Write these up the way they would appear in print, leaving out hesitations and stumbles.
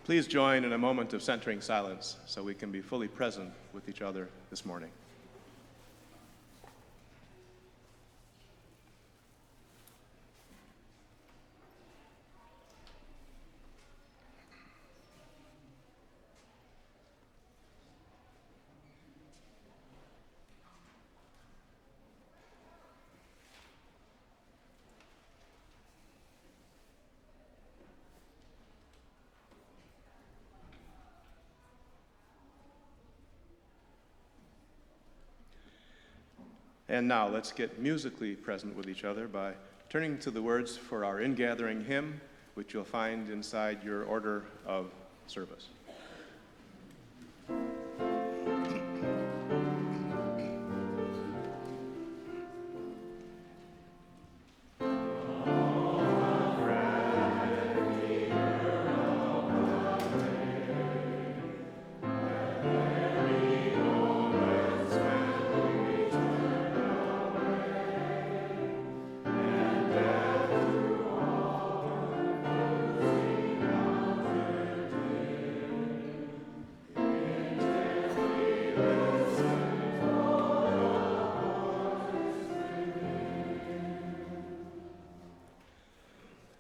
Please join in a moment of centering silence so we can be fully present with each other this morning. And now let's get musically present with each other by turning to the words for our ingathering hymn, which you'll find inside your order of service.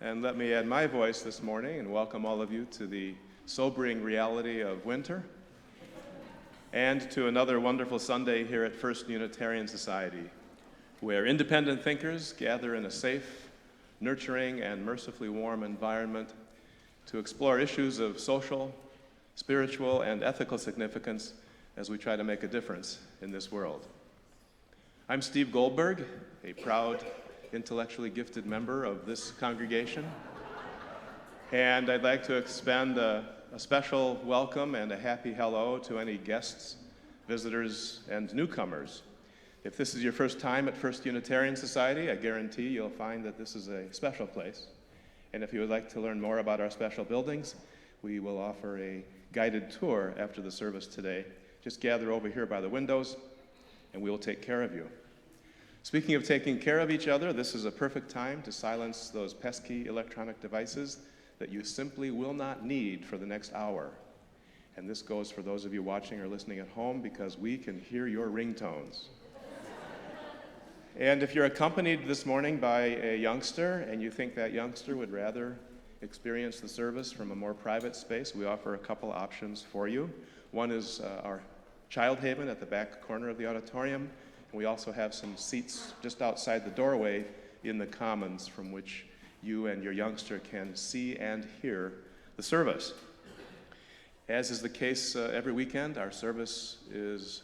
And let me add my voice this morning and welcome all of you to the sobering reality of winter and to another wonderful Sunday here at First Unitarian Society, where independent thinkers gather in a safe, nurturing, and mercifully warm environment to explore issues of social, spiritual, and ethical significance as we try to make a difference in this world. I'm Steve Goldberg, a proud intellectually gifted member of this congregation. And I'd like to extend a special welcome and a happy hello to any guests, visitors, and newcomers. If this is your first time at First Unitarian Society, I guarantee you'll find that this is a special place. And if you would like to learn more about our special buildings, we will offer a guided tour after the service today. Just gather over here by the windows, and we will take care of you. Speaking of taking care of each other, this is a perfect time to silence those pesky electronic devices that you simply will not need for the next hour. And this goes for those of you watching or listening at home because we can hear your ringtones. And if you're accompanied this morning by a youngster and you think that youngster would rather experience the service from a more private space, we offer a couple options for you. One is our child haven at the back corner of the auditorium. We also have some seats just outside the doorway in the commons from which you and your youngster can see and hear the service. As is the case every weekend, our service is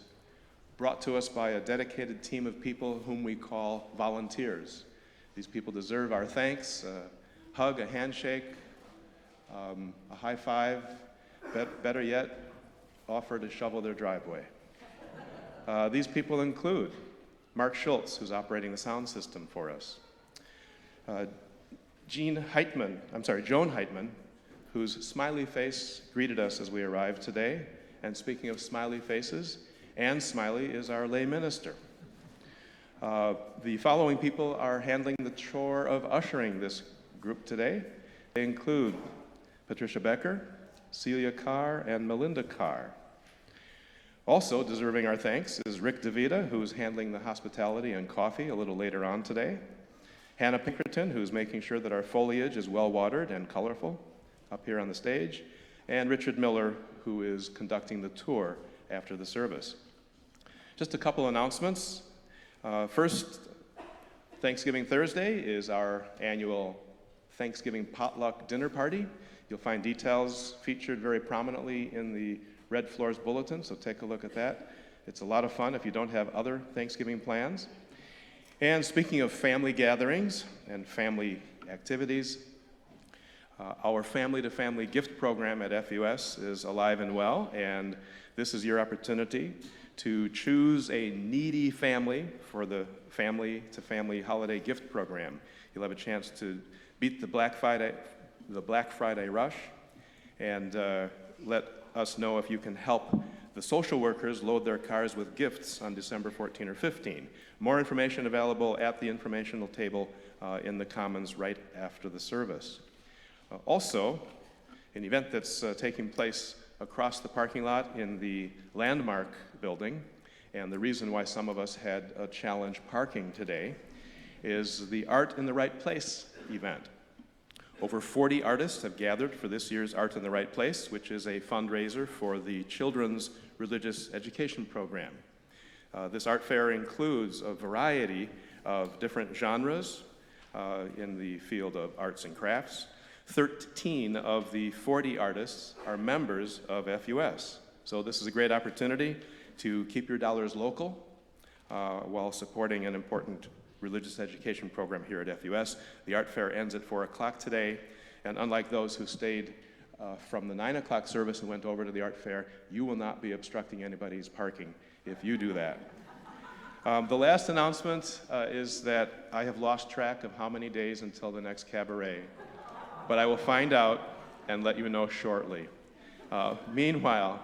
brought to us by a dedicated team of people whom we call volunteers. These people deserve our thanks, a hug, a handshake, a high five, better yet, offer to shovel their driveway. These people include Mark Schultz, who's operating the sound system for us, Joan Heitman, whose smiley face greeted us as we arrived today. And speaking of smiley faces, Ann Smiley is our lay minister. The following people are handling the chore of ushering this group today. They include Patricia Becker, Celia Carr, and Melinda Carr. Also deserving our thanks is Rick DeVita, who's handling the hospitality and coffee a little later on today. Hannah Pinkerton, who's making sure that our foliage is well watered and colorful up here on the stage. And Richard Miller, who is conducting the tour after the service. Just a couple announcements. First, Thanksgiving Thursday is our annual Thanksgiving potluck dinner party. You'll find details featured very prominently in the Red Floors Bulletin, so take a look at that. It's a lot of fun if you don't have other Thanksgiving plans. And speaking of family gatherings and family activities, our family-to-family gift program at FUS is alive and well, and this is your opportunity to choose a needy family for the family-to-family holiday gift program. You'll have a chance to beat the Black Friday rush and let us know if you can help the social workers load their cars with gifts on December 14 or 15. More information available at the informational table in the Commons right after the service. Also, an event that's taking place across the parking lot in the Landmark building. And the reason why some of us had a challenge parking today is the Art in the Right Place event. Over 40 artists have gathered for this year's Art in the Right Place, which is a fundraiser for the Children's Religious Education Program. This art fair includes a variety of different genres in the field of arts and crafts. 13 of the 40 artists are members of FUS. So this is a great opportunity to keep your dollars local while supporting an important religious education program here at FUS. The art fair ends at 4 o'clock today, and unlike those who stayed from the 9 o'clock service and went over to the art fair, you will not be obstructing anybody's parking if you do that. The last announcement is that I have lost track of how many days until the next cabaret, but I will find out and let you know shortly. Meanwhile,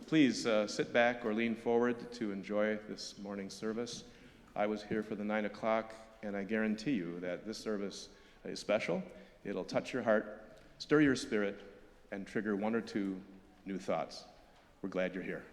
please sit back or lean forward to enjoy this morning's service. I was here for the 9 o'clock, and I guarantee you that this service is special. It'll touch your heart, stir your spirit, and trigger one or two new thoughts. We're glad you're here.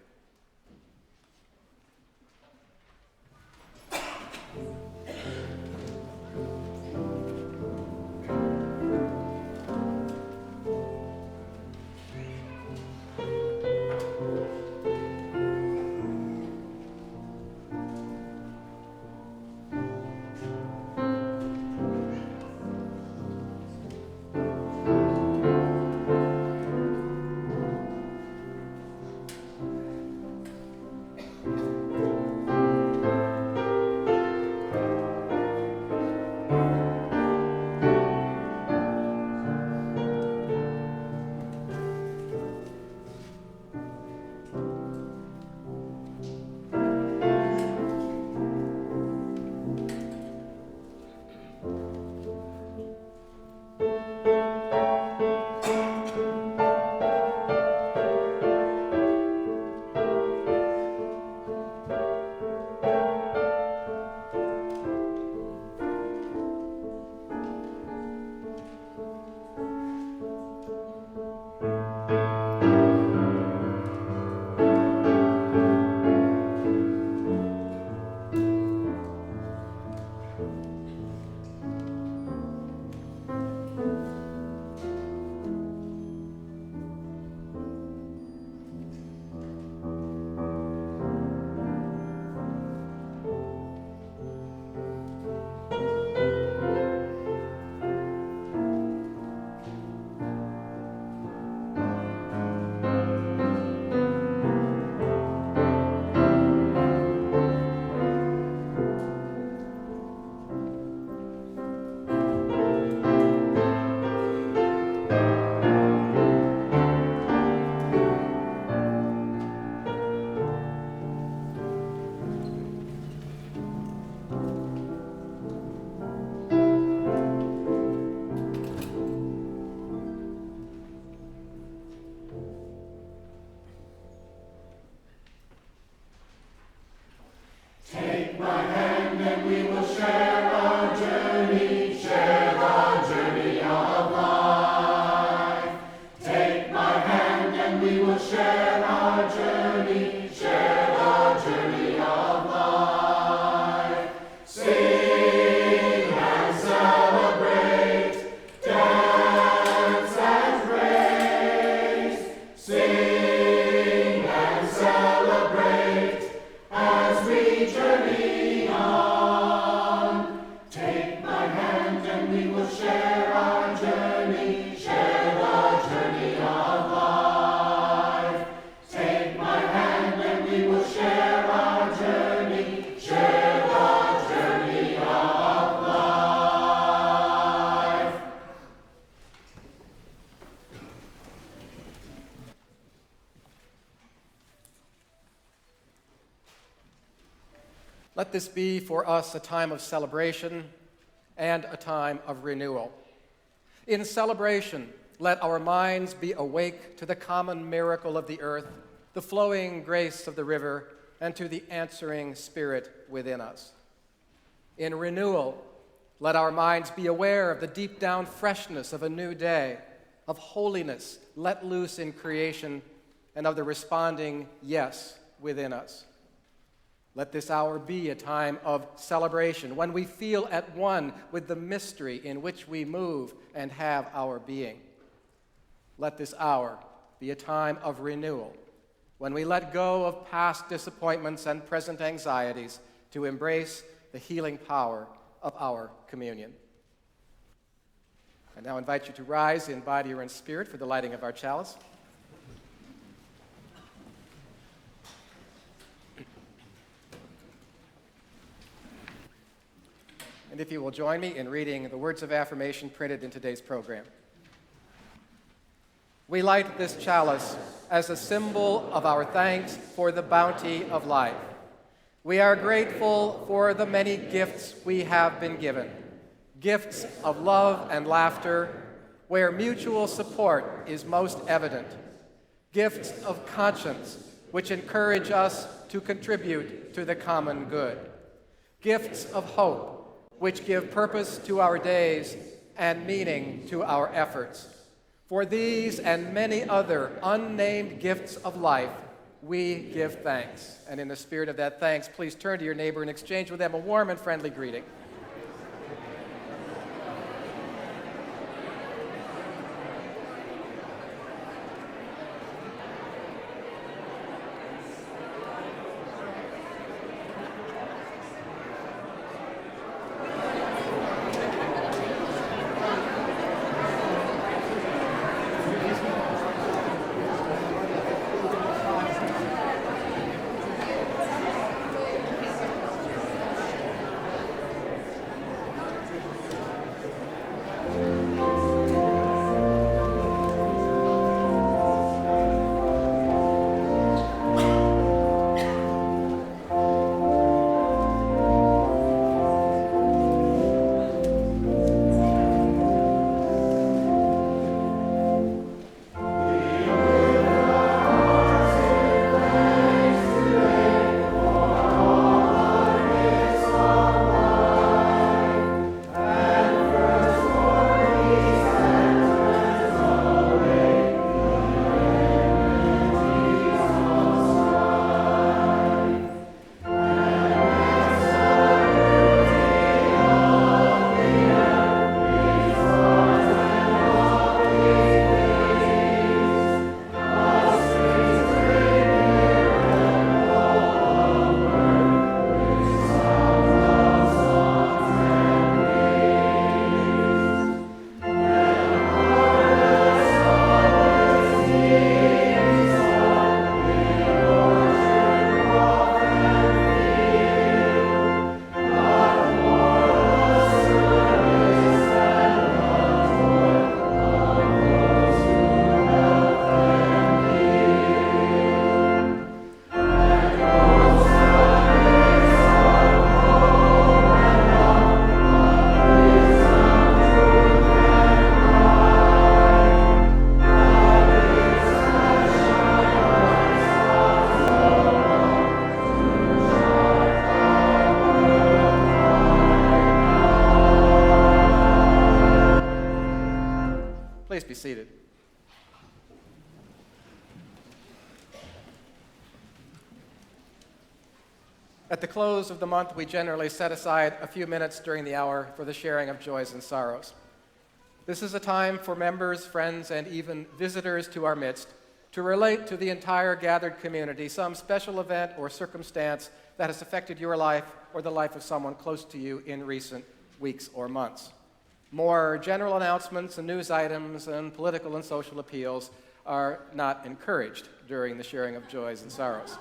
Let this be for us a time of celebration and a time of renewal. In celebration, let our minds be awake to the common miracle of the earth, the flowing grace of the river, and to the answering spirit within us. In renewal, let our minds be aware of the deep-down freshness of a new day, of holiness let loose in creation, and of the responding yes within us. Let this hour be a time of celebration, when we feel at one with the mystery in which we move and have our being. Let this hour be a time of renewal, when we let go of past disappointments and present anxieties to embrace the healing power of our communion. I now invite you to rise in body or in spirit for the lighting of our chalice. And if you will join me in reading the words of affirmation printed in today's program. We light this chalice as a symbol of our thanks for the bounty of life. We are grateful for the many gifts we have been given, gifts of love and laughter, where mutual support is most evident, gifts of conscience, which encourage us to contribute to the common good, gifts of hope, which give purpose to our days and meaning to our efforts. For these and many other unnamed gifts of life, we give thanks. And in the spirit of that thanks, please turn to your neighbor and exchange with them a warm and friendly greeting. Please be seated. At the close of the month, we generally set aside a few minutes during the hour for the sharing of joys and sorrows. This is a time for members, friends, and even visitors to our midst to relate to the entire gathered community some special event or circumstance that has affected your life or the life of someone close to you in recent weeks or months. More general announcements and news items and political and social appeals are not encouraged during the sharing of joys and sorrows.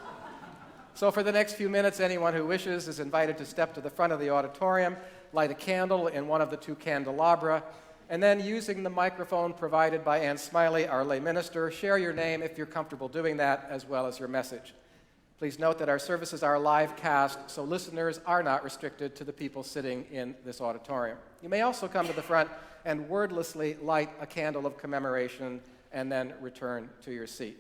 So for the next few minutes, anyone who wishes is invited to step to the front of the auditorium, light a candle in one of the two candelabra, and then using the microphone provided by Ann Smiley, our lay minister, share your name if you're comfortable doing that, as well as your message. Please note that our services are live cast, so listeners are not restricted to the people sitting in this auditorium. You may also come to the front and wordlessly light a candle of commemoration and then return to your seat.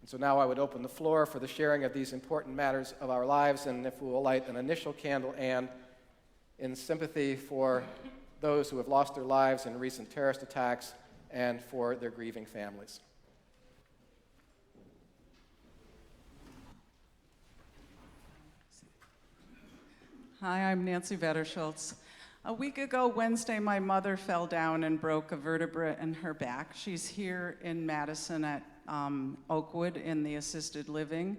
And so now I would open the floor for the sharing of these important matters of our lives, and if we will light an initial candle, Anne, in sympathy for those who have lost their lives in recent terrorist attacks and for their grieving families. Hi, I'm Nancy Vetterschultz. A week ago Wednesday, my mother fell down and broke a vertebra in her back. She's here in Madison at Oakwood in the assisted living.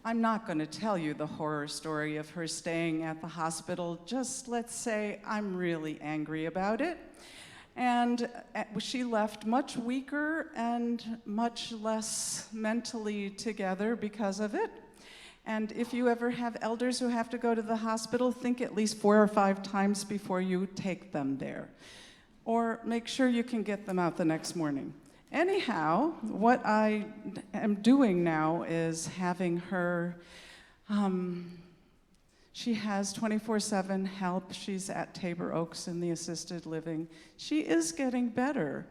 I'm not going to tell you the horror story of her staying at the hospital. Just let's say I'm really angry about it. And she left much weaker and much less mentally together because of it. And if you ever have elders who have to go to the hospital, think at least 4 or 5 times before you take them there. Or make sure you can get them out the next morning. Anyhow, what I am doing now is having her, she has 24/7 help. She's at Tabor Oaks in the assisted living. She is getting better,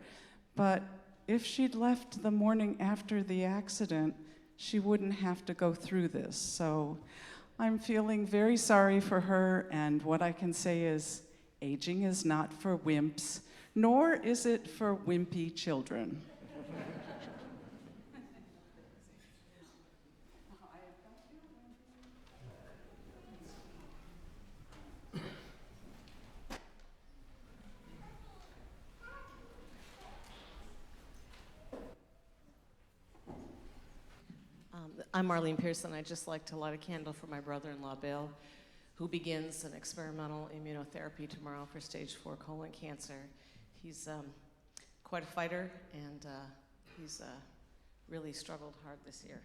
but if she'd left the morning after the accident, she wouldn't have to go through this. So I'm feeling very sorry for her, and what I can say is aging is not for wimps, nor is it for wimpy children. I'm Marlene Pearson. I'd just like to light a candle for my brother-in-law, Bill, who begins an experimental immunotherapy tomorrow for stage 4 colon cancer. He's quite a fighter, and he's really struggled hard this year.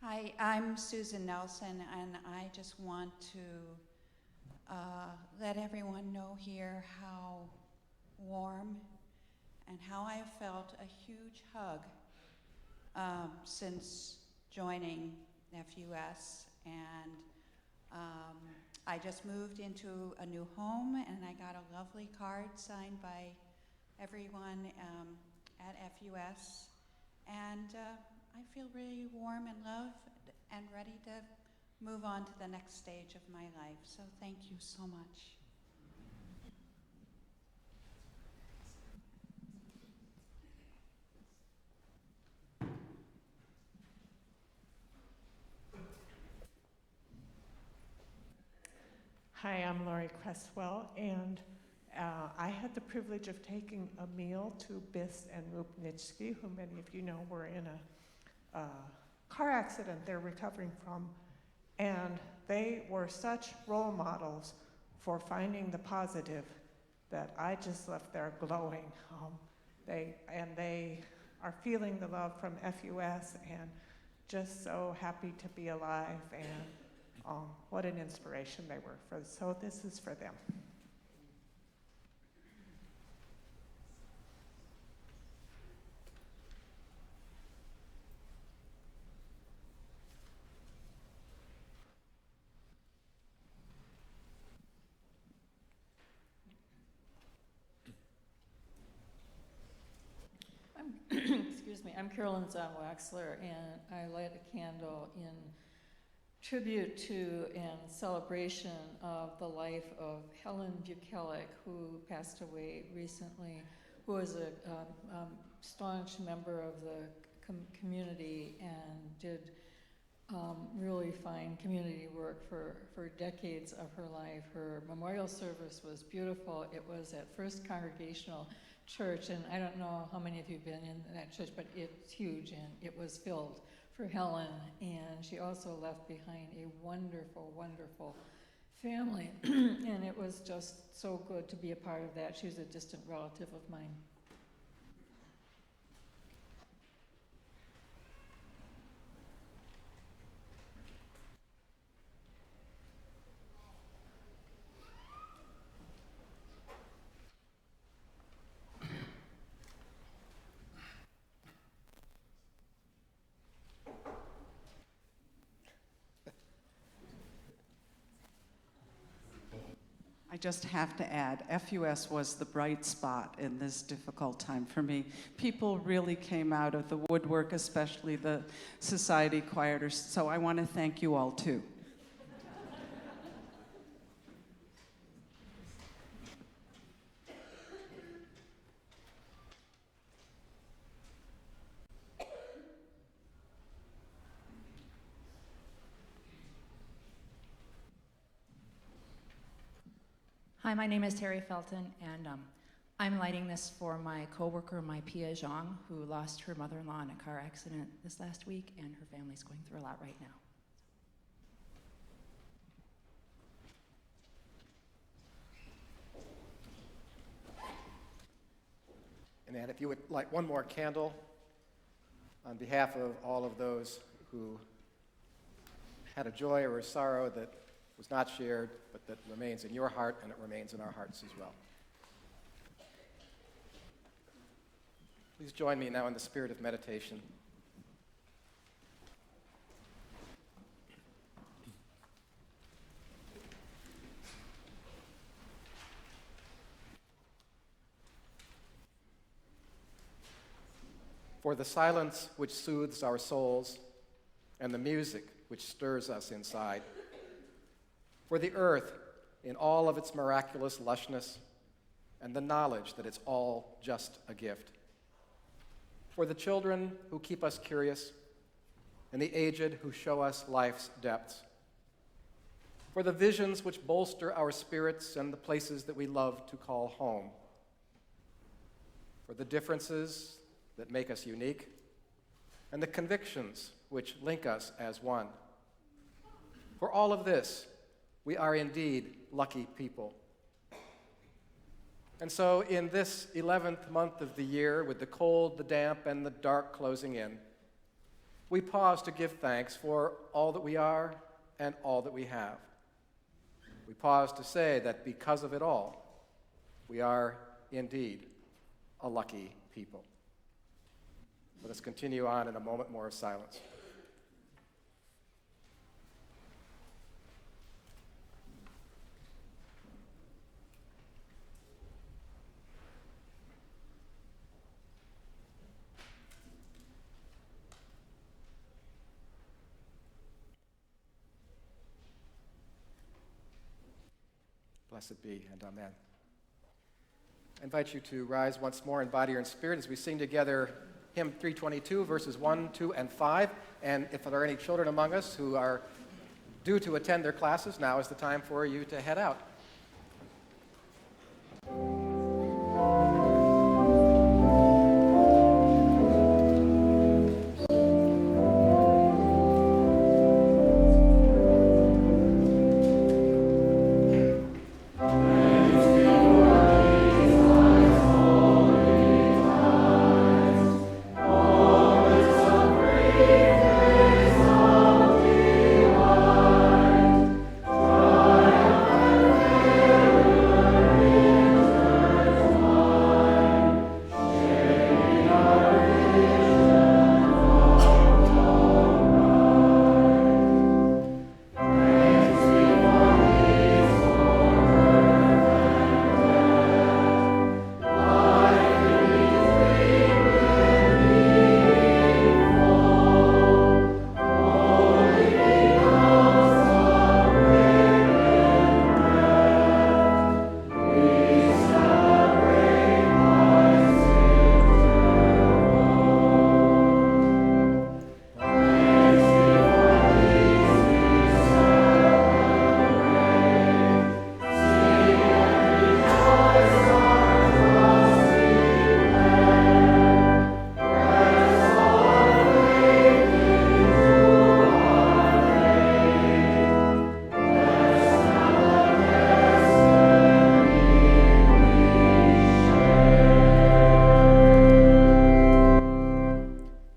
Hi, I'm Susan Nelson, and I just want to let everyone know here how warm and how I have felt a huge hug since joining FUS. And I just moved into a new home, and I got a lovely card signed by everyone at FUS. And I feel really warm and loved and ready to move on to the next stage of my life. So thank you so much. Hi, I'm Laurie Cresswell, and I had the privilege of taking a meal to Biss and Rupnitsky, who many of you know were in a car accident they're recovering from, and they were such role models for finding the positive that I just left there glowing. They are feeling the love from FUS and just so happy to be alive, and what an inspiration they were. So this is for them. Excuse me, I'm Carolyn Zahn-Waxler, and I light a candle in tribute to and celebration of the life of Helen Bukelic, who passed away recently, who was a staunch member of the community and did really fine community work for decades of her life. Her memorial service was beautiful. It was at First Congregational Church, and I don't know how many of you have been in that church, but it's huge, and it was filled for Helen. And she also left behind a wonderful, wonderful family, and it was just so good to be a part of that. She was a distant relative of mine. just have to add, FUS was the bright spot in this difficult time for me. People really came out of the woodwork, especially the society choirs, so I want to thank you all too. Hi, my name is Terry Felton, and I'm lighting this for my coworker, my Pia Zhang, who lost her mother-in-law in a car accident this last week, and her family's going through a lot right now. And Ann, if you would light one more candle on behalf of all of those who had a joy or a sorrow that was not shared, but that remains in your heart, and it remains in our hearts as well. Please join me now in the spirit of meditation. For the silence which soothes our souls, and the music which stirs us inside. For the earth in all of its miraculous lushness, and the knowledge that it's all just a gift. For the children who keep us curious, and the aged who show us life's depths. For the visions which bolster our spirits and the places that we love to call home. For the differences that make us unique, and the convictions which link us as one. For all of this, we are indeed lucky people. And so in this 11th month of the year, with the cold, the damp, and the dark closing in, we pause to give thanks for all that we are and all that we have. We pause to say that because of it all, we are indeed a lucky people. Let us continue on in a moment more of silence. Blessed be, and amen. I invite you to rise once more in body or in spirit as we sing together hymn 322, verses 1, 2, and 5. And if there are any children among us who are due to attend their classes, now is the time for you to head out.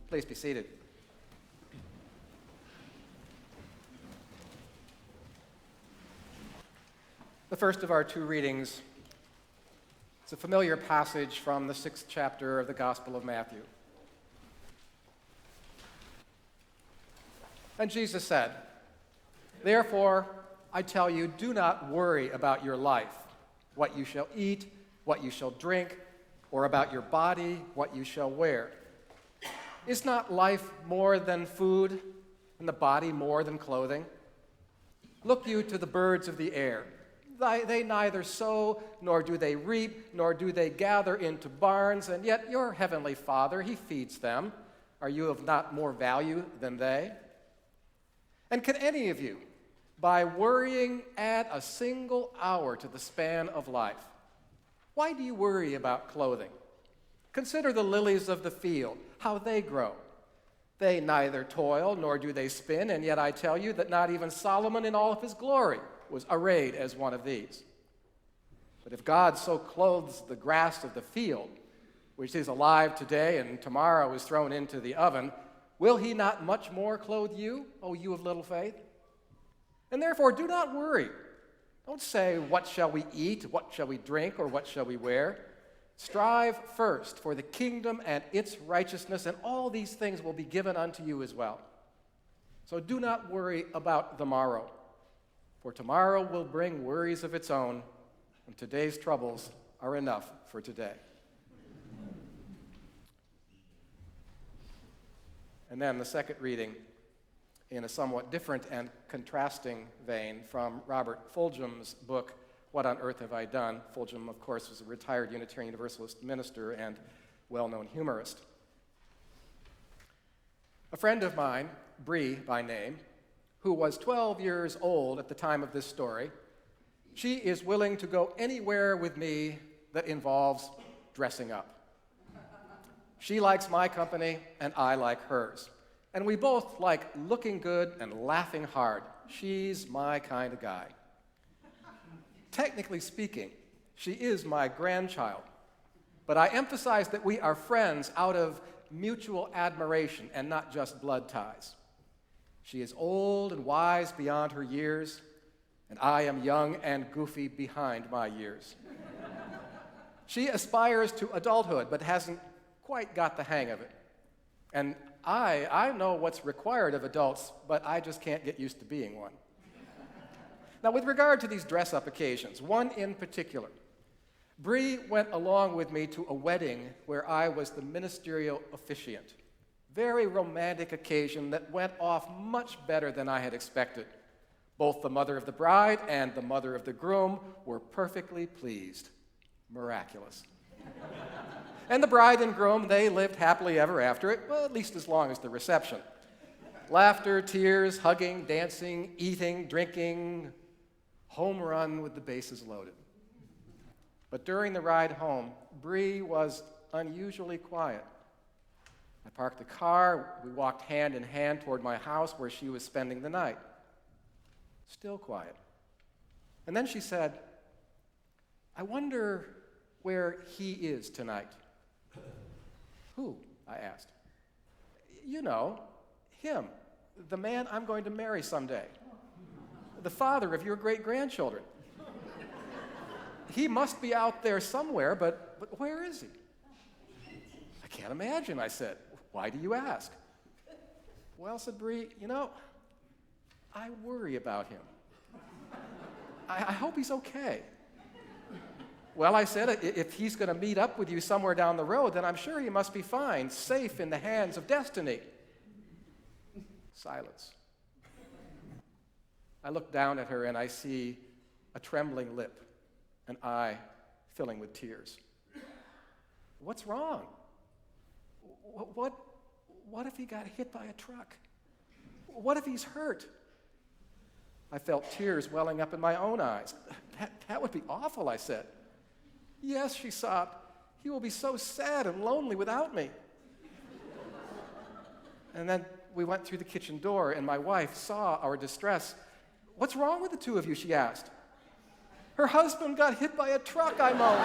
Please be seated. The first of our two readings is a familiar passage from the 6th chapter of the Gospel of Matthew. And Jesus said, "Therefore, I tell you, do not worry about your life, what you shall eat, what you shall drink, or about your body, what you shall wear. Is not life more than food, and the body more than clothing? Look you to the birds of the air. They neither sow, nor do they reap, nor do they gather into barns, and yet your heavenly Father, he feeds them. Are you of not more value than they? And can any of you, by worrying, add a single hour to the span of life? Why do you worry about clothing? Consider the lilies of the field, how they grow. They neither toil nor do they spin, and yet I tell you that not even Solomon in all of his glory was arrayed as one of these. But if God so clothes the grass of the field, which is alive today and tomorrow is thrown into the oven, will he not much more clothe you, O you of little faith? And therefore do not worry. Don't say, what shall we eat, what shall we drink, or what shall we wear? Strive first for the kingdom and its righteousness, and all these things will be given unto you as well. So do not worry about the morrow, for tomorrow will bring worries of its own, and today's troubles are enough for today. And then the second reading, in a somewhat different and contrasting vein, from Robert Fulghum's book, What on Earth Have I Done? Fulghum, of course, was a retired Unitarian Universalist minister and well-known humorist. A friend of mine, Bree by name, who was 12 years old at the time of this story, she is willing to go anywhere with me that involves dressing up. She likes my company, and I like hers. And we both like looking good and laughing hard. She's my kind of guy. Technically speaking, she is my grandchild, but I emphasize that we are friends out of mutual admiration and not just blood ties. She is old and wise beyond her years, and I am young and goofy behind my years. She aspires to adulthood, but hasn't quite got the hang of it. And I know what's required of adults, but I just can't get used to being one. Now, with regard to these dress-up occasions, one in particular, Bree went along with me to a wedding where I was the ministerial officiant. Very romantic occasion that went off much better than I had expected. Both the mother of the bride and the mother of the groom were perfectly pleased. Miraculous. And the bride and groom, they lived happily ever after it, well, at least as long as the reception. Laughter, tears, hugging, dancing, eating, drinking, home run with the bases loaded. But during the ride home, Bree was unusually quiet. I parked the car, we walked hand in hand toward my house where she was spending the night. Still quiet. And then she said, I wonder where he is tonight. Who? I asked. You know, him, the man I'm going to marry someday. The father of your great-grandchildren. He must be out there somewhere, but where is he? I can't imagine, I said. Why do you ask? Well, said Bree, you know, I worry about him. I hope he's okay. Well, I said, if he's going to meet up with you somewhere down the road, then I'm sure he must be fine, safe in the hands of destiny. Silence. I look down at her and I see a trembling lip, an eye filling with tears. What's wrong? What if he got hit by a truck? What if he's hurt? I felt tears welling up in my own eyes. That would be awful, I said. Yes, she sobbed. He will be so sad and lonely without me. And then we went through the kitchen door, and my wife saw our distress. What's wrong with the two of you, she asked. Her husband got hit by a truck, I moaned.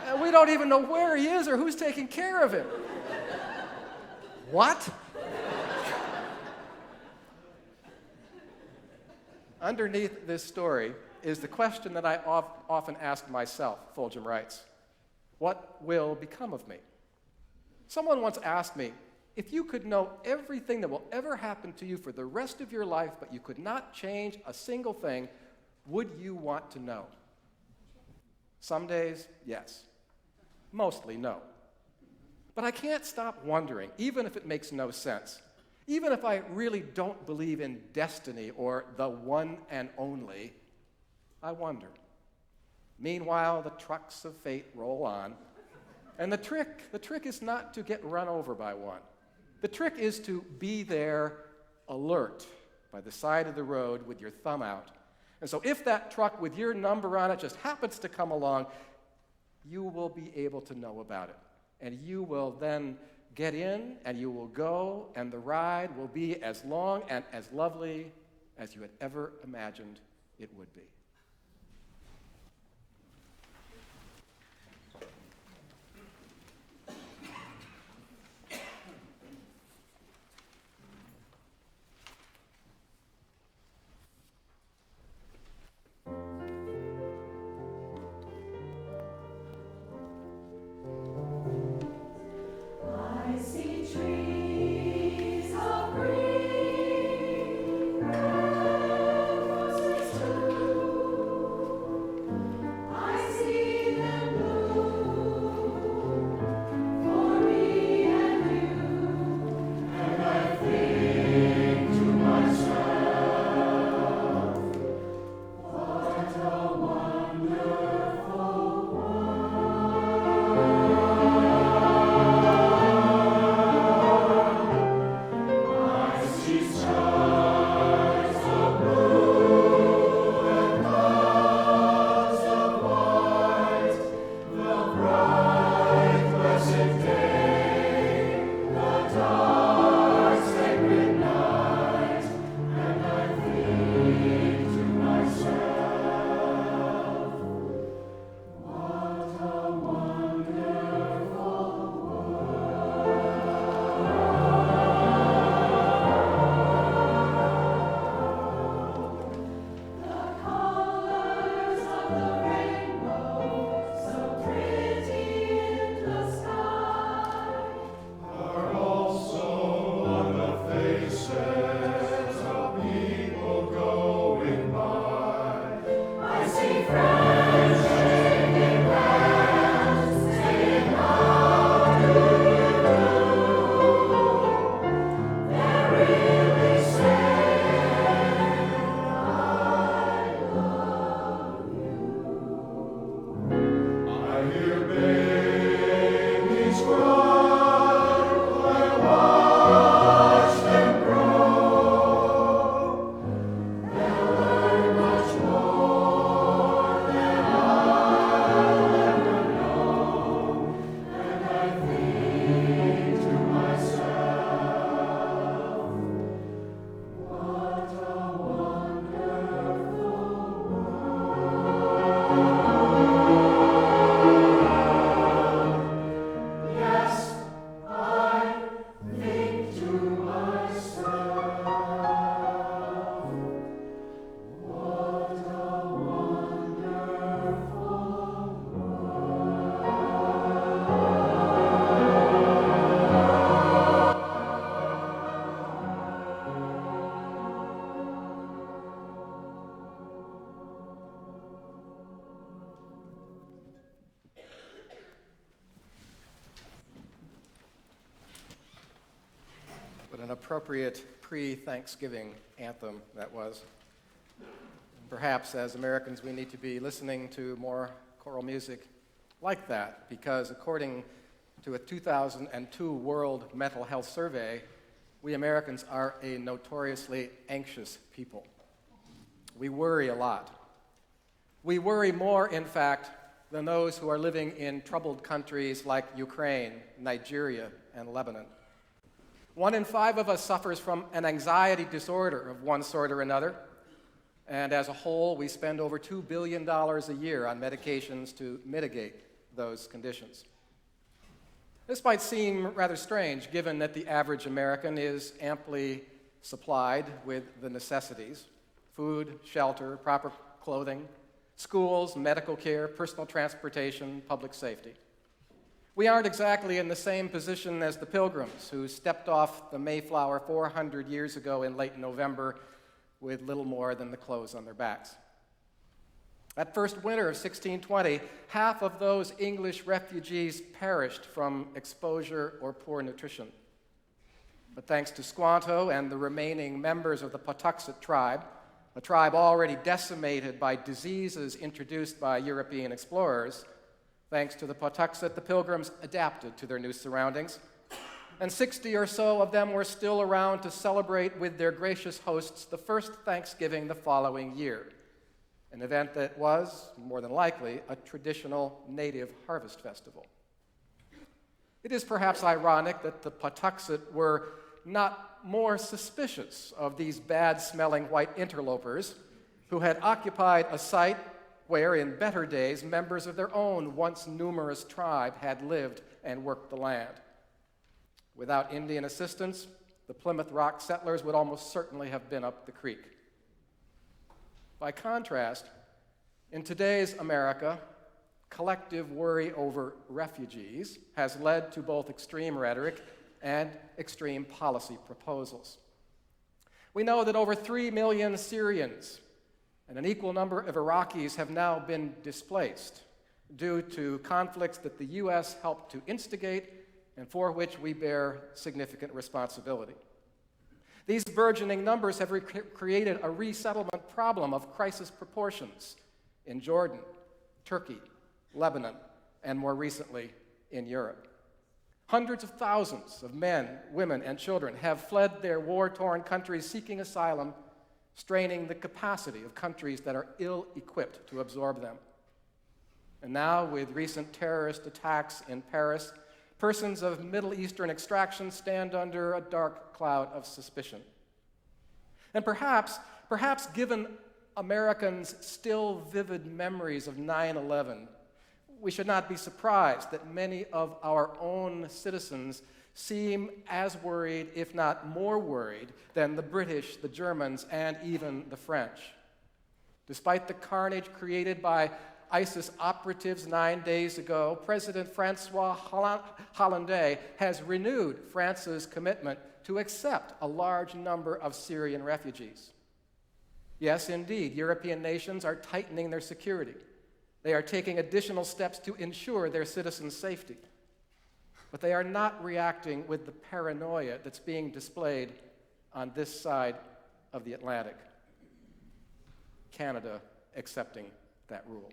And we don't even know where he is or who's taking care of him. What? Underneath this story is the question that I often ask myself, Fulghum writes. What will become of me? Someone once asked me, if you could know everything that will ever happen to you for the rest of your life, but you could not change a single thing, Would you want to know? Some days, yes. Mostly, no. But I can't stop wondering, even if it makes no sense, even if I really don't believe in destiny or the one and only, I wonder. Meanwhile, the trucks of fate roll on, and the trick is not to get run over by one. The trick is to be there, alert, by the side of the road with your thumb out. And so if that truck with your number on it just happens to come along, you will be able to know about it. And you will then get in, and you will go, and the ride will be as long and as lovely as you had ever imagined it would be. I see trees of green, red roses too. I see them bloom for me and you, and I think to myself, what a wonderful What an appropriate pre-Thanksgiving anthem that was. Perhaps as Americans we need to be listening to more choral music like that, because according to a 2002 World Mental Health Survey, we Americans are a notoriously anxious people. We worry a lot. We worry more, in fact, than those who are living in troubled countries like Ukraine, Nigeria, and Lebanon. 1 in 5 of us suffers from an anxiety disorder of one sort or another, and as a whole, we spend over $2 billion a year on medications to mitigate those conditions. This might seem rather strange, given that the average American is amply supplied with the necessities: food, shelter, proper clothing, schools, medical care, personal transportation, public safety. We aren't exactly in the same position as the Pilgrims who stepped off the Mayflower 400 years ago in late November with little more than the clothes on their backs. That first winter of 1620, half of those English refugees perished from exposure or poor nutrition. But thanks to Squanto and the remaining members of the Patuxet tribe, a tribe already decimated by diseases introduced by European explorers, thanks to the Patuxet, the Pilgrims adapted to their new surroundings, and 60 or so of them were still around to celebrate with their gracious hosts the first Thanksgiving the following year, an event that was, more than likely, a traditional native harvest festival. It is perhaps ironic that the Patuxet were not more suspicious of these bad-smelling white interlopers who had occupied a site where, in better days, members of their own once numerous tribe had lived and worked the land. Without Indian assistance, the Plymouth Rock settlers would almost certainly have been up the creek. By contrast, in today's America, collective worry over refugees has led to both extreme rhetoric and extreme policy proposals. We know that over 3 million Syrians and an equal number of Iraqis have now been displaced due to conflicts that the U.S. helped to instigate and for which we bear significant responsibility. These burgeoning numbers have created a resettlement problem of crisis proportions in Jordan, Turkey, Lebanon, and more recently in Europe. Hundreds of thousands of men, women, and children have fled their war-torn countries seeking asylum, straining the capacity of countries that are ill-equipped to absorb them. And now, with recent terrorist attacks in Paris, persons of Middle Eastern extraction stand under a dark cloud of suspicion. And perhaps given Americans' still vivid memories of 9/11, we should not be surprised that many of our own citizens seem as worried, if not more worried, than the British, the Germans, and even the French. Despite the carnage created by ISIS operatives 9 days ago, President Francois Hollande has renewed France's commitment to accept a large number of Syrian refugees. Yes, indeed, European nations are tightening their security. They are taking additional steps to ensure their citizens' safety. But they are not reacting with the paranoia that's being displayed on this side of the Atlantic. Canada accepting that rule.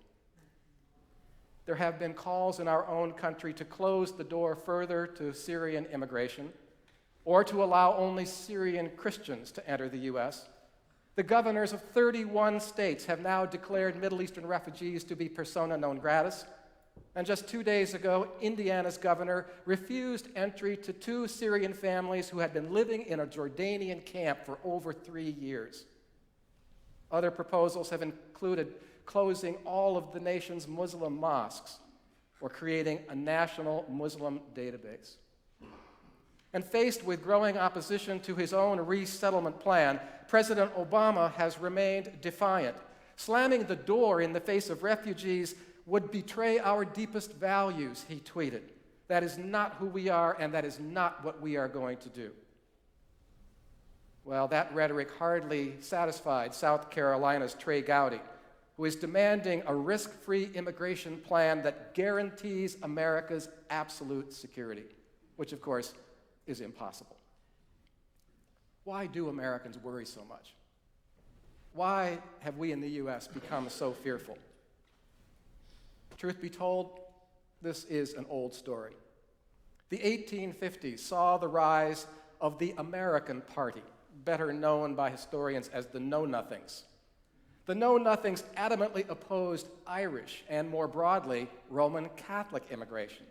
There have been calls in our own country to close the door further to Syrian immigration or to allow only Syrian Christians to enter the U.S. The governors of 31 states have now declared Middle Eastern refugees to be persona non gratis. And just 2 days ago, Indiana's governor refused entry to 2 Syrian families who had been living in a Jordanian camp for over 3 years. Other proposals have included closing all of the nation's Muslim mosques or creating a national Muslim database. And faced with growing opposition to his own resettlement plan, President Obama has remained defiant. Slamming the door in the face of refugees would betray our deepest values, he tweeted. That is not who we are, and that is not what we are going to do. Well, that rhetoric hardly satisfied South Carolina's Trey Gowdy, who is demanding a risk-free immigration plan that guarantees America's absolute security, which, of course, is impossible. Why do Americans worry so much? Why have we in the U.S. become so fearful? Truth be told, this is an old story. The 1850s saw the rise of the American Party, better known by historians as the Know-Nothings. The Know-Nothings adamantly opposed Irish and, more broadly, Roman Catholic immigration.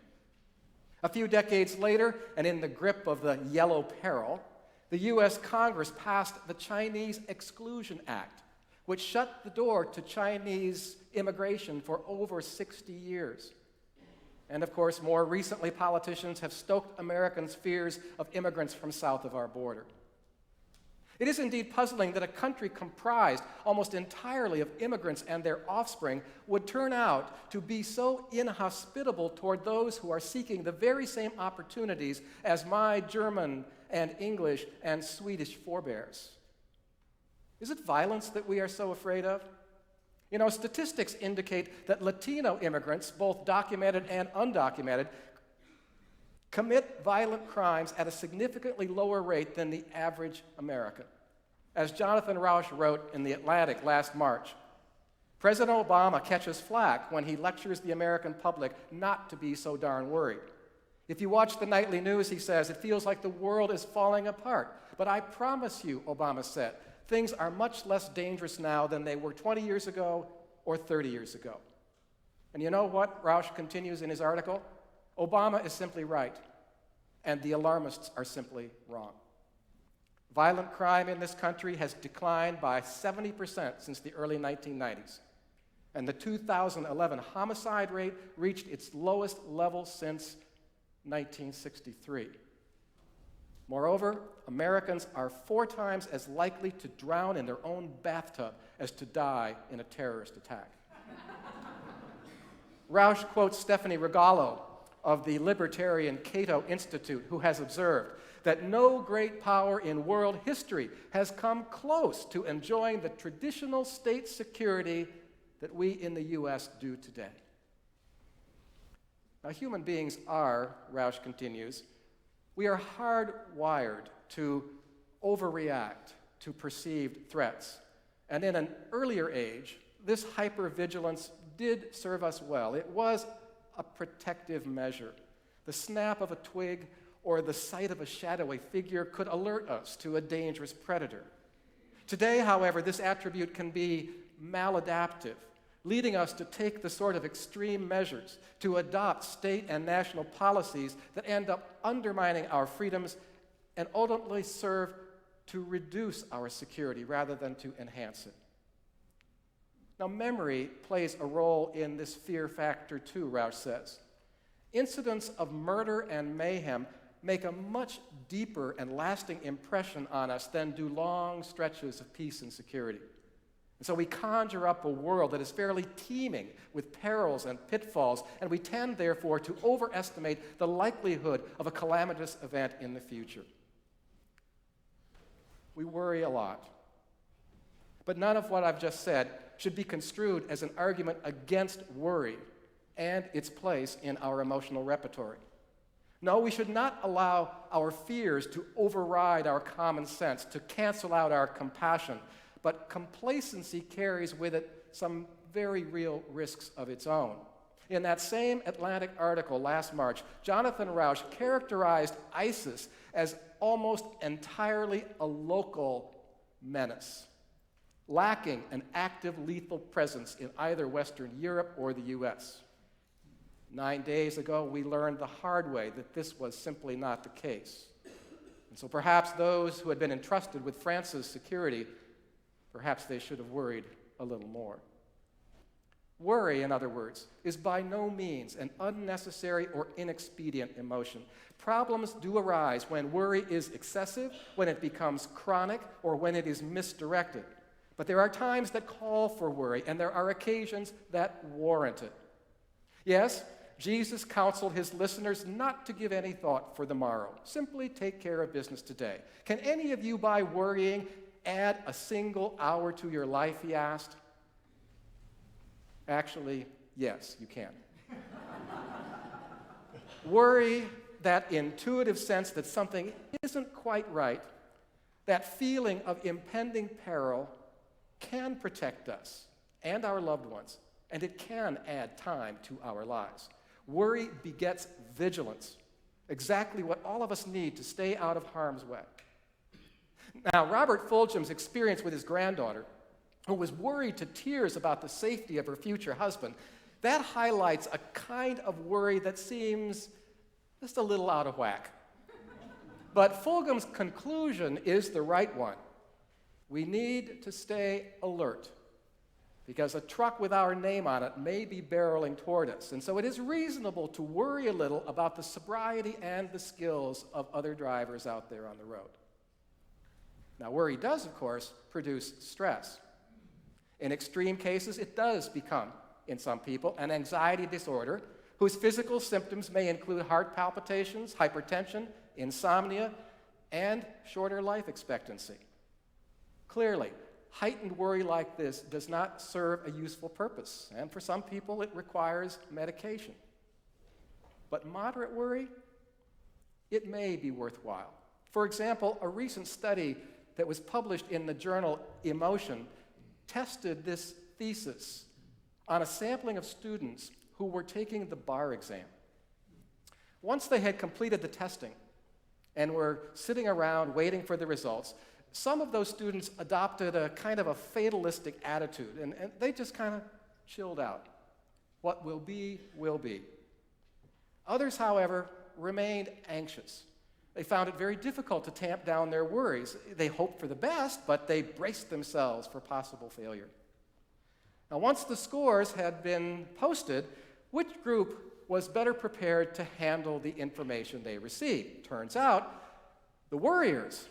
A few decades later, and in the grip of the Yellow Peril, the U.S. Congress passed the Chinese Exclusion Act, which shut the door to Chinese immigration for over 60 years. And of course, more recently, politicians have stoked Americans' fears of immigrants from south of our border. It is indeed puzzling that a country comprised almost entirely of immigrants and their offspring would turn out to be so inhospitable toward those who are seeking the very same opportunities as my German and English and Swedish forebears. Is it violence that we are so afraid of? You know, statistics indicate that Latino immigrants, both documented and undocumented, commit violent crimes at a significantly lower rate than the average American. As Jonathan Rauch wrote in The Atlantic last March, President Obama catches flack when he lectures the American public not to be so darn worried. If you watch the nightly news, he says, it feels like the world is falling apart. But I promise you, Obama said, things are much less dangerous now than they were 20 years ago or 30 years ago. And you know what Rauch continues in his article? Obama is simply right, and the alarmists are simply wrong. Violent crime in this country has declined by 70% since the early 1990s, and the 2011 homicide rate reached its lowest level since 1963. Moreover, Americans are 4 times as likely to drown in their own bathtub as to die in a terrorist attack. Rauch quotes Stephanie Regallo of the libertarian Cato Institute, who has observed that no great power in world history has come close to enjoying the traditional state security that we in the U.S. do today. Now, human beings are, Rauch continues, we are hardwired to overreact to perceived threats. And in an earlier age, this hypervigilance did serve us well. It was a protective measure. The snap of a twig or the sight of a shadowy figure could alert us to a dangerous predator. Today, however, this attribute can be maladaptive, leading us to take the sort of extreme measures to adopt state and national policies that end up undermining our freedoms and ultimately serve to reduce our security rather than to enhance it. Now, memory plays a role in this fear factor too, Rauch says. Incidents of murder and mayhem make a much deeper and lasting impression on us than do long stretches of peace and security. And so we conjure up a world that is fairly teeming with perils and pitfalls, and we tend, therefore, to overestimate the likelihood of a calamitous event in the future. We worry a lot. But none of what I've just said should be construed as an argument against worry and its place in our emotional repertoire. No, we should not allow our fears to override our common sense, to cancel out our compassion. But complacency carries with it some very real risks of its own. In that same Atlantic article last March, Jonathan Rauch characterized ISIS as almost entirely a local menace, lacking an active lethal presence in either Western Europe or the US. 9 days ago, we learned the hard way that this was simply not the case. And so perhaps those who had been entrusted with France's security, perhaps they should have worried a little more. Worry, in other words, is by no means an unnecessary or inexpedient emotion. Problems do arise when worry is excessive, when it becomes chronic, or when it is misdirected. But there are times that call for worry, and there are occasions that warrant it. Yes, Jesus counseled his listeners not to give any thought for the morrow. Simply take care of business today. Can any of you, by worrying, add a single hour to your life, he asked? Actually, yes, you can. Worry, that intuitive sense that something isn't quite right, that feeling of impending peril, can protect us and our loved ones, and it can add time to our lives. Worry begets vigilance, exactly what all of us need to stay out of harm's way. Now, Robert Fulgham's experience with his granddaughter, who was worried to tears about the safety of her future husband, that highlights a kind of worry that seems just a little out of whack. But Fulgham's conclusion is the right one. We need to stay alert, because a truck with our name on it may be barreling toward us. And so it is reasonable to worry a little about the sobriety and the skills of other drivers out there on the road. Now, worry does, of course, produce stress. In extreme cases, it does become, in some people, an anxiety disorder whose physical symptoms may include heart palpitations, hypertension, insomnia, and shorter life expectancy. Clearly, heightened worry like this does not serve a useful purpose, and for some people it requires medication. But moderate worry, it may be worthwhile. For example, a recent study that was published in the journal Emotion tested this thesis on a sampling of students who were taking the bar exam. Once they had completed the testing and were sitting around waiting for the results, some of those students adopted a kind of a fatalistic attitude, and they just kind of chilled out. What will be, will be. Others, however, remained anxious. They found it very difficult to tamp down their worries. They hoped for the best, but they braced themselves for possible failure. Now, once the scores had been posted, which group was better prepared to handle the information they received? Turns out, the worriers.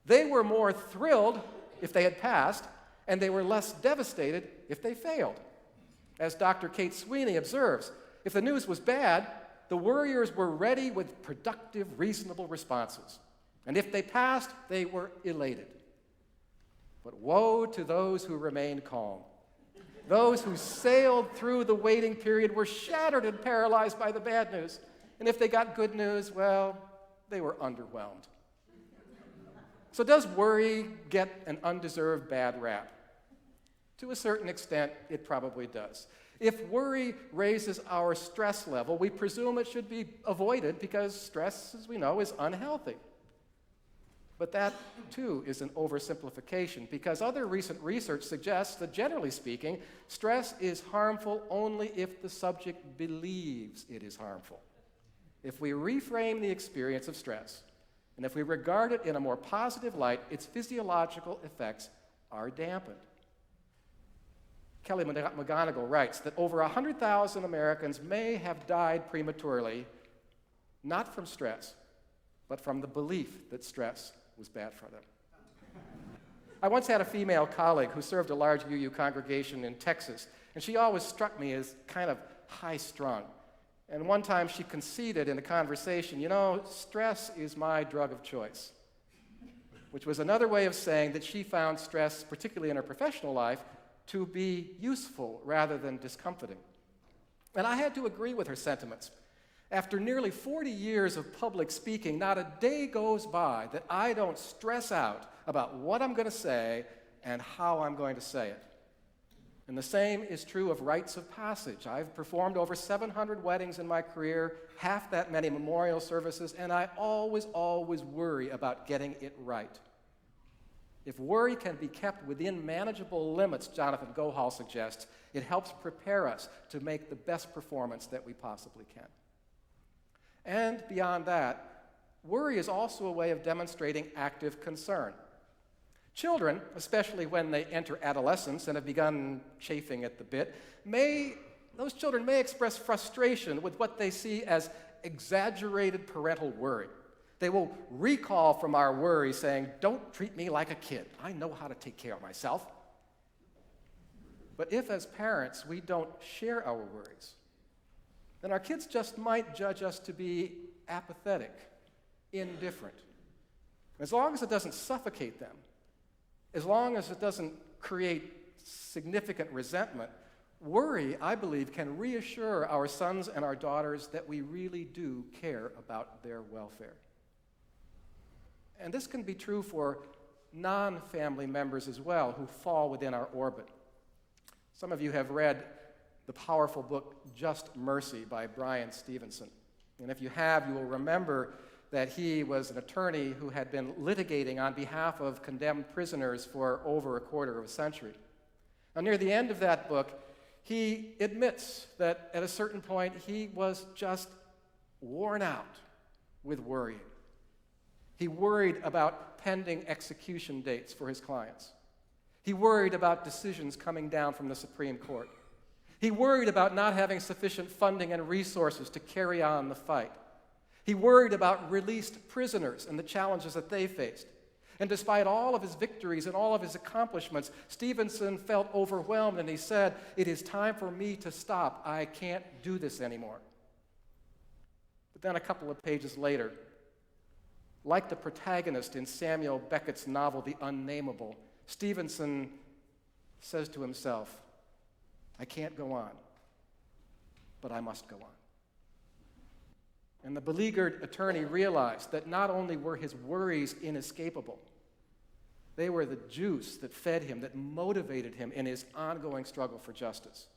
They were more thrilled if they had passed, and they were less devastated if they failed. As Dr. Kate Sweeney observes, if the news was bad, the worriers were ready with productive, reasonable responses. And if they passed, they were elated. But woe to those who remained calm. Those who sailed through the waiting period were shattered and paralyzed by the bad news. And if they got good news, well, they were underwhelmed. So does worry get an undeserved bad rap? To a certain extent, it probably does. If worry raises our stress level, we presume it should be avoided because stress, as we know, is unhealthy. But that, too, is an oversimplification because other recent research suggests that, generally speaking, stress is harmful only if the subject believes it is harmful. If we reframe the experience of stress, and if we regard it in a more positive light, its physiological effects are dampened. Kelly McGonigal writes that over 100,000 Americans may have died prematurely, not from stress, but from the belief that stress was bad for them. I once had a female colleague who served a large UU congregation in Texas, and she always struck me as kind of high-strung. And one time she conceded in a conversation, stress is my drug of choice, which was another way of saying that she found stress, particularly in her professional life, to be useful rather than discomforting. And I had to agree with her sentiments. After nearly 40 years of public speaking, not a day goes by that I don't stress out about what I'm going to say and how I'm going to say it. And the same is true of rites of passage. I've performed over 700 weddings in my career, half that many memorial services, and I always worry about getting it right. If worry can be kept within manageable limits, Jonathan Gohal suggests, it helps prepare us to make the best performance that we possibly can. And beyond that, worry is also a way of demonstrating active concern. Children, especially when they enter adolescence and have begun chafing at the bit, those children may express frustration with what they see as exaggerated parental worry. They will recall from our worry saying, "Don't treat me like a kid. I know how to take care of myself." But if, as parents, we don't share our worries, then our kids just might judge us to be apathetic, indifferent. As long as it doesn't suffocate them, as long as it doesn't create significant resentment, worry, I believe, can reassure our sons and our daughters that we really do care about their welfare. And this can be true for non-family members as well who fall within our orbit. Some of you have read the powerful book Just Mercy by Brian Stevenson. And if you have, you will remember that he was an attorney who had been litigating on behalf of condemned prisoners for over a quarter of a century. Now, near the end of that book, he admits that at a certain point he was just worn out with worrying. He worried about pending execution dates for his clients. He worried about decisions coming down from the Supreme Court. He worried about not having sufficient funding and resources to carry on the fight. He worried about released prisoners and the challenges that they faced. And despite all of his victories and all of his accomplishments, Stevenson felt overwhelmed and he said, "It is time for me to stop. I can't do this anymore." But then a couple of pages later, like the protagonist in Samuel Beckett's novel, The Unnameable, Stevenson says to himself, I can't go on, but I must go on. And the beleaguered attorney realized that not only were his worries inescapable, they were the juice that fed him, that motivated him in his ongoing struggle for justice.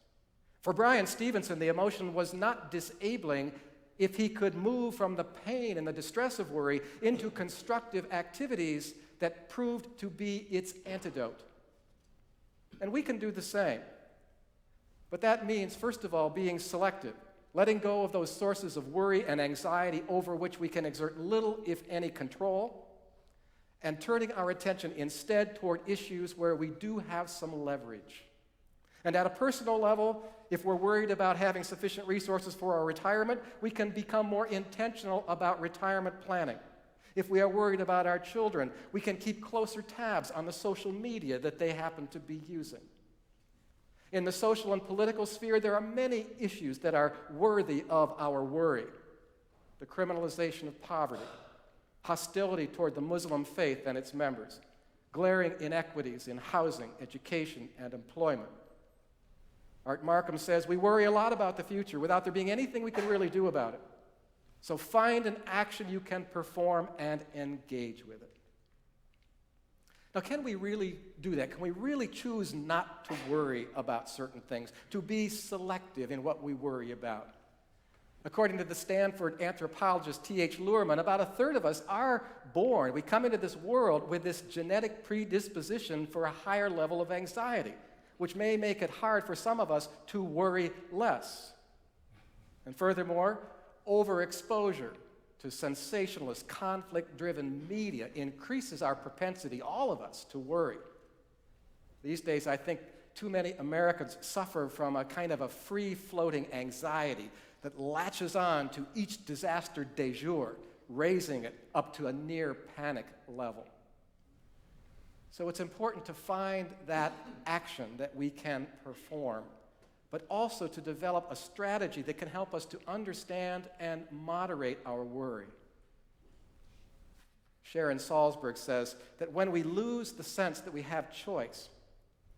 For Brian Stevenson, the emotion was not disabling if he could move from the pain and the distress of worry into constructive activities that proved to be its antidote. And we can do the same. But that means, first of all, being selective, letting go of those sources of worry and anxiety over which we can exert little, if any, control, and turning our attention instead toward issues where we do have some leverage. And at a personal level, if we're worried about having sufficient resources for our retirement, we can become more intentional about retirement planning. If we are worried about our children, we can keep closer tabs on the social media that they happen to be using. In the social and political sphere, there are many issues that are worthy of our worry. The criminalization of poverty, hostility toward the Muslim faith and its members, glaring inequities in housing, education, and employment. Art Markham says, we worry a lot about the future without there being anything we can really do about it. So find an action you can perform and engage with it. Now, can we really do that? Can we really choose not to worry about certain things, to be selective in what we worry about? According to the Stanford anthropologist T.H. Luhrmann, about a third of us are born. We come into this world with this genetic predisposition for a higher level of anxiety, which may make it hard for some of us to worry less. And furthermore, overexposure to sensationalist, conflict-driven media increases our propensity, all of us, to worry. These days, I think too many Americans suffer from a kind of a free-floating anxiety that latches on to each disaster de jour, raising it up to a near-panic level. So it's important to find that action that we can perform, but also to develop a strategy that can help us to understand and moderate our worry. Sharon Salzberg says that when we lose the sense that we have choice,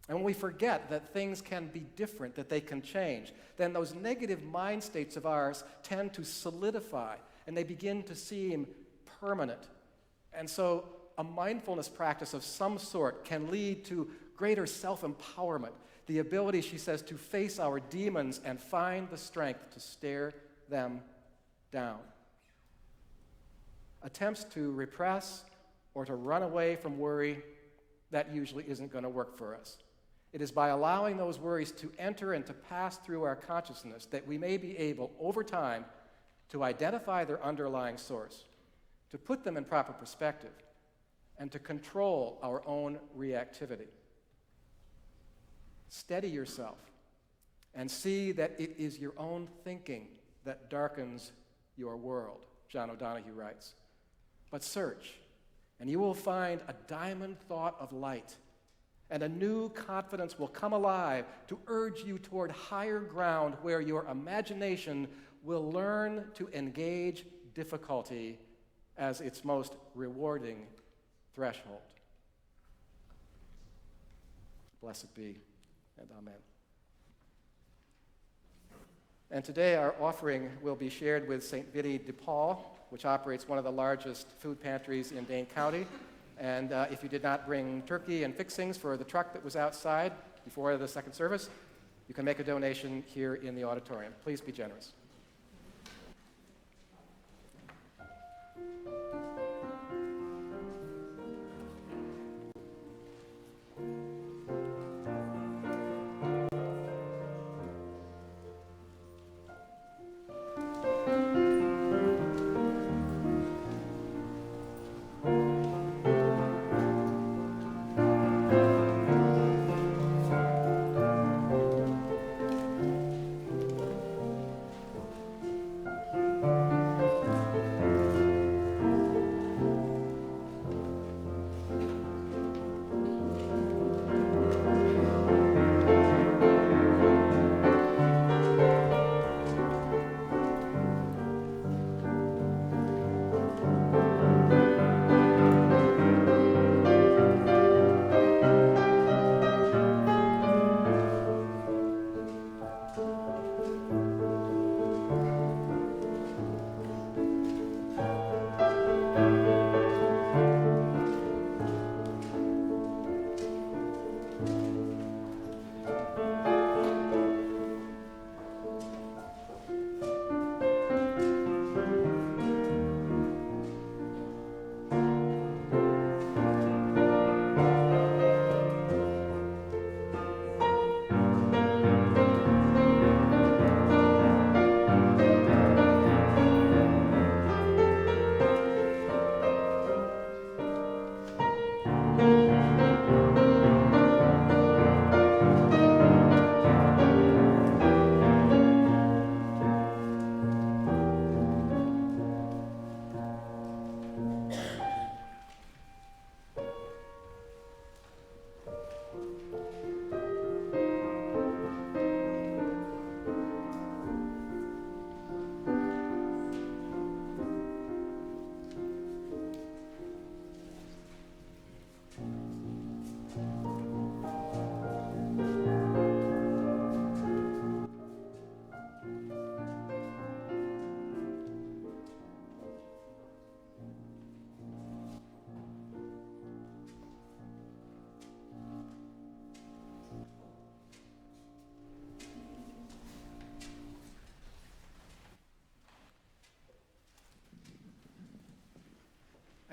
and when we forget that things can be different, that they can change, then those negative mind states of ours tend to solidify, and they begin to seem permanent. And so a mindfulness practice of some sort can lead to greater self-empowerment, the ability, she says, to face our demons and find the strength to stare them down. Attempts to repress or to run away from worry, that usually isn't going to work for us. It is by allowing those worries to enter and to pass through our consciousness that we may be able, over time, to identify their underlying source, to put them in proper perspective, and to control our own reactivity. Steady yourself and see that it is your own thinking that darkens your world, John O'Donohue writes. But search, and you will find a diamond thought of light, and a new confidence will come alive to urge you toward higher ground where your imagination will learn to engage difficulty as its most rewarding threshold. Blessed be. And amen. And today our offering will be shared with St. Vinnie de Paul, which operates one of the largest food pantries in Dane County. And if you did not bring turkey and fixings for the truck that was outside before the second service, you can make a donation here in the auditorium. Please be generous.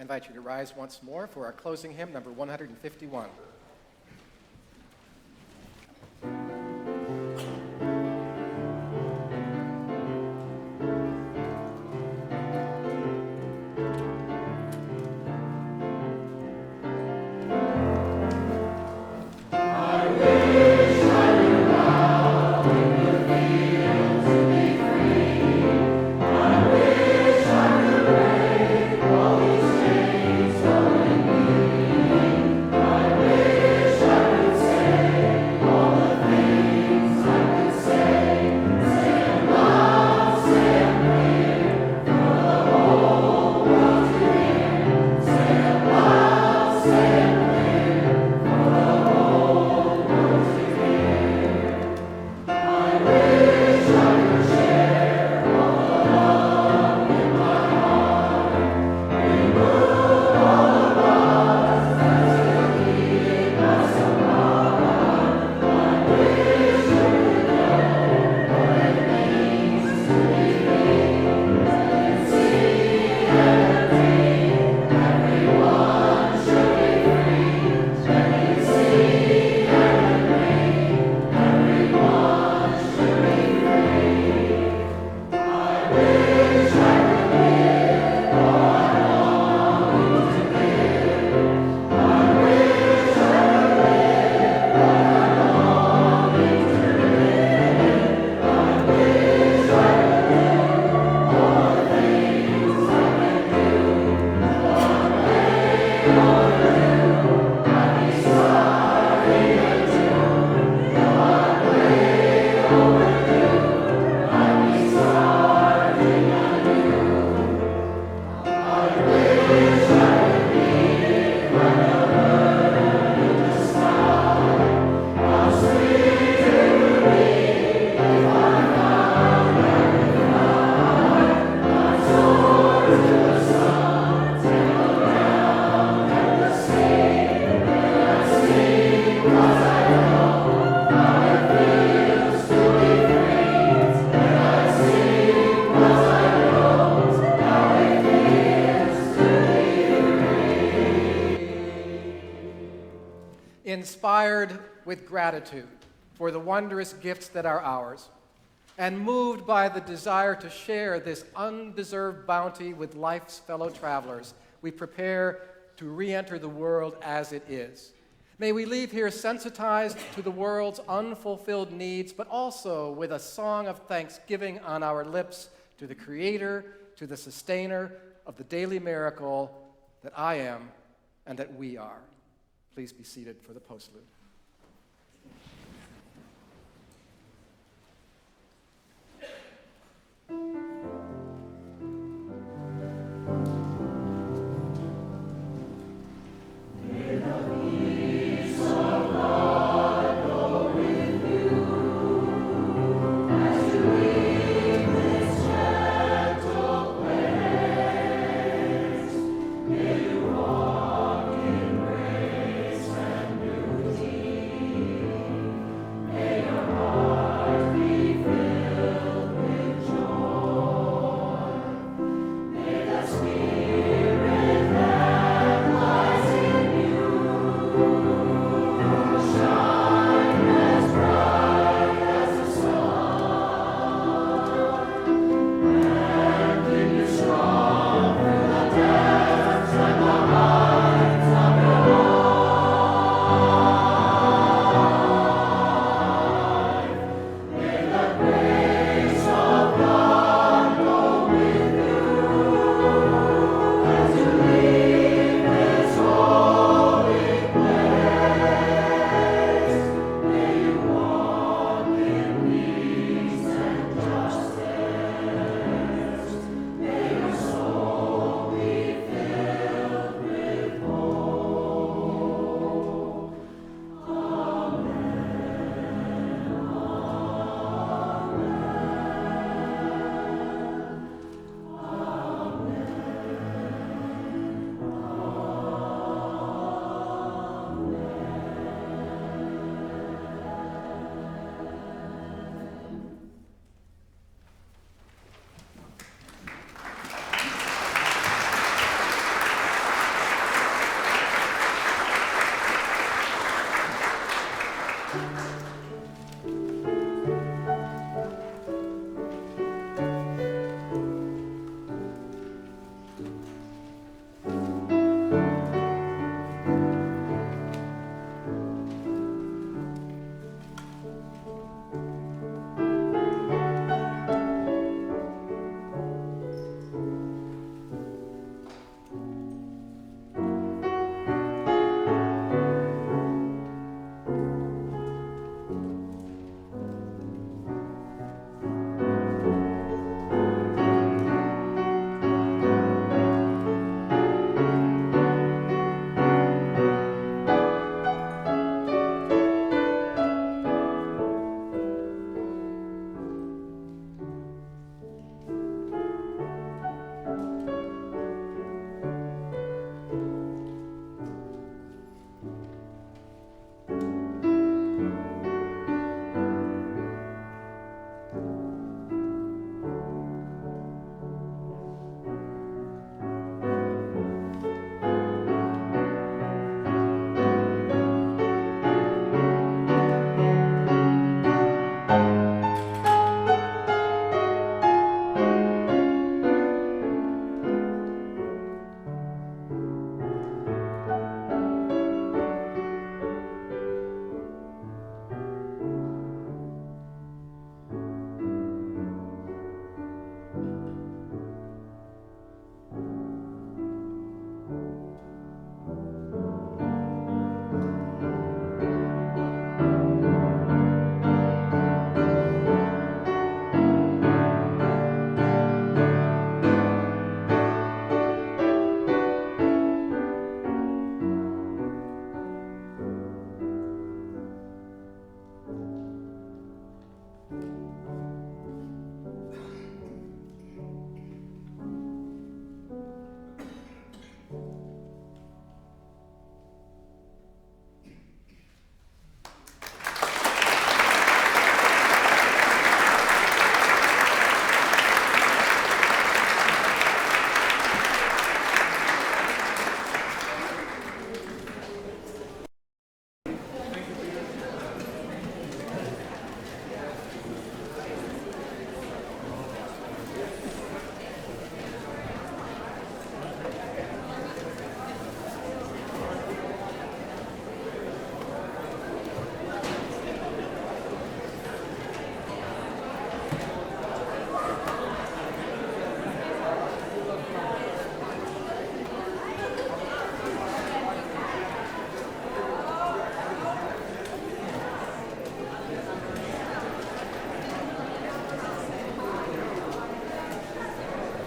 I invite you to rise once more for our closing hymn, number 151. Inspired with gratitude for the wondrous gifts that are ours, and moved by the desire to share this undeserved bounty with life's fellow travelers, we prepare to re-enter the world as it is. May we leave here sensitized to the world's unfulfilled needs, but also with a song of thanksgiving on our lips to the Creator, to the Sustainer of the daily miracle that I am and that we are. Please be seated for the postlude.